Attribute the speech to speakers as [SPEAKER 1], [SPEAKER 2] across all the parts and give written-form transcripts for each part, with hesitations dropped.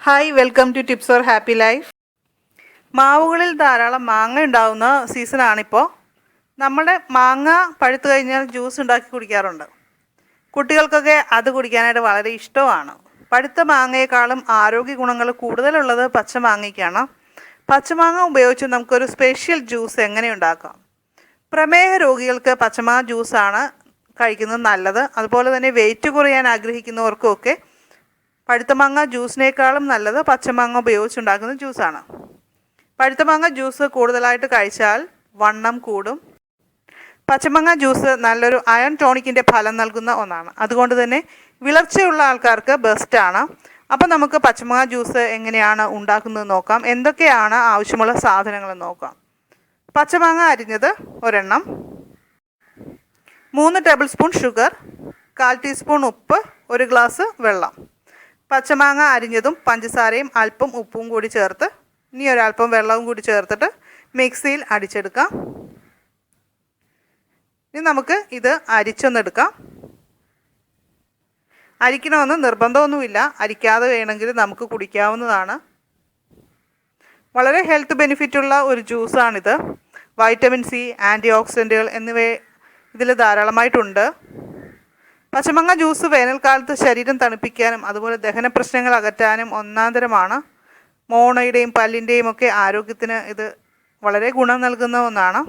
[SPEAKER 1] Hi, welcome to tips for happy life. മാവുകളിൽ ധാരാളം മാങ്ങ ഉണ്ടാകുന്ന സീസണാണിപ്പോൾ. നമ്മുടെ മാങ്ങ പഴുത്തു കഴിഞ്ഞാൽ ജ്യൂസ് ഉണ്ടാക്കി കുടിക്കാറുണ്ട്. കുട്ടികൾക്കൊക്കെ അത് കുടിക്കാനായിട്ട് വളരെ ഇഷ്ടമാണ്. പഴുത്ത മാങ്ങയെക്കാളും ആരോഗ്യ ഗുണങ്ങൾ കൂടുതലുള്ളത് പച്ചമാങ്ങയ്ക്കാണ്. പച്ചമാങ്ങ ഉപയോഗിച്ച് നമുക്കൊരു സ്പെഷ്യൽ ജ്യൂസ് എങ്ങനെ ഉണ്ടാക്കാം? പ്രമേഹ രോഗികൾക്ക് പച്ചമാങ്ങ ജ്യൂസാണ് കഴിക്കുന്നത് നല്ലത്. അതുപോലെ തന്നെ വെയിറ്റ് കുറയാൻ ആഗ്രഹിക്കുന്നവർക്കുമൊക്കെ പഴുത്തമാങ്ങ ജ്യൂസിനേക്കാളും നല്ലത് പച്ചമാങ്ങ ഉപയോഗിച്ചുണ്ടാക്കുന്ന ജ്യൂസാണ്. പഴുത്തമാങ്ങ ജ്യൂസ് കൂടുതലായിട്ട് കഴിച്ചാൽ വണ്ണം കൂടും. പച്ചമാങ്ങ ജ്യൂസ് നല്ലൊരു അയൺ ടോണിക്കിൻ്റെ ഫലം നൽകുന്ന ഒന്നാണ്. അതുകൊണ്ട് തന്നെ വിളർച്ചയുള്ള ആൾക്കാർക്ക് ബെസ്റ്റാണ്. അപ്പോൾ നമുക്ക് പച്ചമാങ്ങ ജ്യൂസ് എങ്ങനെയാണ് ഉണ്ടാക്കുന്നത് നോക്കാം. എന്തൊക്കെയാണ് ആവശ്യമുള്ള സാധനങ്ങൾ നോക്കാം. പച്ചമാങ്ങ അരിഞ്ഞത് ഒരെണ്ണം, 3 ടേബിൾ സ്പൂൺ ഷുഗർ, 1/4 ടീസ്പൂൺ ഉപ്പ്, 1 ഗ്ലാസ് വെള്ളം. പച്ചമാങ്ങ അരിഞ്ഞതും പഞ്ചസാരയും അല്പം ഉപ്പും കൂടി ചേർത്ത് ഇനി ഒരല്പം വെള്ളവും കൂടി ചേർത്തിട്ട് മിക്സിയിൽ അടിച്ചെടുക്കാം. ഇനി നമുക്ക് ഇത് അരിച്ചൊന്നെടുക്കാം. അരിക്കണമെന്ന് നിർബന്ധമൊന്നുമില്ല, അരിക്കാതെ വേണമെങ്കിൽ നമുക്ക് കുടിക്കാവുന്നതാണ്. വളരെ ഹെൽത്ത് ബെനിഫിറ്റുള്ള ഒരു ജ്യൂസാണിത്. വൈറ്റമിൻ സി, ആൻറ്റി ഓക്സിഡൻറ്റുകൾ എന്നിവ ഇതിൽ ധാരാളമായിട്ടുണ്ട്. പച്ചമാങ്ങ ജ്യൂസ് വേനൽക്കാലത്ത് ശരീരം തണുപ്പിക്കാനും അതുപോലെ ദഹന പ്രശ്നങ്ങൾ അകറ്റാനും ഒന്നാന്തരമാണ്. മോണയുടെയും പല്ലിൻ്റെയും ഒക്കെ ആരോഗ്യത്തിന് ഇത് വളരെ ഗുണം നൽകുന്ന ഒന്നാണ്.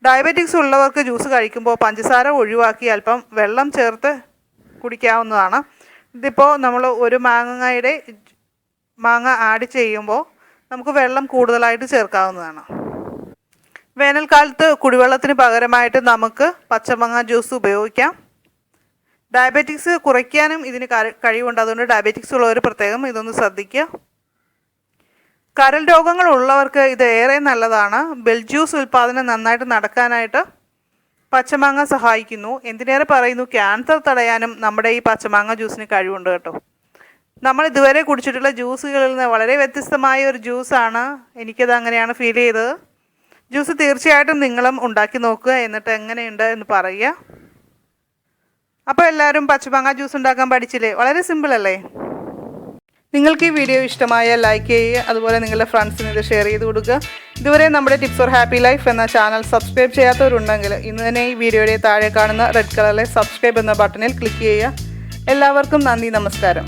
[SPEAKER 1] ഡയബറ്റിക്സ് ഉള്ളവർക്ക് ജ്യൂസ് കഴിക്കുമ്പോൾ പഞ്ചസാര ഒഴിവാക്കി അല്പം വെള്ളം ചേർത്ത് കുടിക്കാവുന്നതാണ്. ഇതിപ്പോൾ നമ്മൾ ഒരു മാങ്ങ ആഡ് ചെയ്യുമ്പോൾ നമുക്ക് വെള്ളം കൂടുതലായിട്ട് ചേർക്കാവുന്നതാണ്. വേനൽക്കാലത്ത് കുടിവെള്ളത്തിന് പകരമായിട്ട് നമുക്ക് പച്ചമാങ്ങ ജ്യൂസ് ഉപയോഗിക്കാം. ഡയബറ്റിക്സ് കുറയ്ക്കാനും ഇതിന് കഴിവുണ്ട്. അതുകൊണ്ട് ഡയബറ്റിക്സ് ഉള്ളവർ പ്രത്യേകം ഇതൊന്ന് ശ്രദ്ധിക്കുക. കരൾ രോഗങ്ങളുള്ളവർക്ക് ഇത് ഏറെ നല്ലതാണ്. ബെൽ ജ്യൂസ് ഉൽപ്പാദനം നന്നായിട്ട് നടക്കാനായിട്ട് പച്ചമാങ്ങ സഹായിക്കുന്നു. എന്തിനേറെ പറയുന്നു, ക്യാൻസർ തടയാനും നമ്മുടെ ഈ പച്ചമാങ്ങ ജ്യൂസിന് കഴിവുണ്ട് കേട്ടോ. നമ്മൾ ഇതുവരെ കുടിച്ചിട്ടുള്ള ജ്യൂസുകളിൽ നിന്ന് വളരെ വ്യത്യസ്തമായ ഒരു ജ്യൂസാണ്. എനിക്കത് അങ്ങനെയാണ് ഫീൽ ചെയ്തത്. ജ്യൂസ് തീർച്ചയായിട്ടും നിങ്ങളും ഉണ്ടാക്കി നോക്കുക, എന്നിട്ട് എങ്ങനെയുണ്ട് എന്ന് പറയുക. അപ്പോൾ എല്ലാവരും പച്ചമാങ്ങ ജ്യൂസ് ഉണ്ടാക്കാൻ പഠിച്ചില്ലേ? വളരെ സിമ്പിൾ അല്ലേ? നിങ്ങൾക്ക് ഈ വീഡിയോ ഇഷ്ടമായാൽ ലൈക്ക് ചെയ്യുക, അതുപോലെ നിങ്ങളുടെ ഫ്രണ്ട്സിന് ഇത് ഷെയർ ചെയ്ത് കൊടുക്കുക. ഇതുവരെ നമ്മുടെ ടിപ്സ് ഫോർ ഹാപ്പി ലൈഫ് എന്ന ചാനൽ സബ്സ്ക്രൈബ് ചെയ്യാത്തവരുണ്ടെങ്കിൽ ഇന്ന് തന്നെ ഈ വീഡിയോയുടെ താഴെ കാണുന്ന റെഡ് കളറിലെ സബ്സ്ക്രൈബ് എന്ന ബട്ടണിൽ ക്ലിക്ക് ചെയ്യുക. എല്ലാവർക്കും നന്ദി, നമസ്കാരം.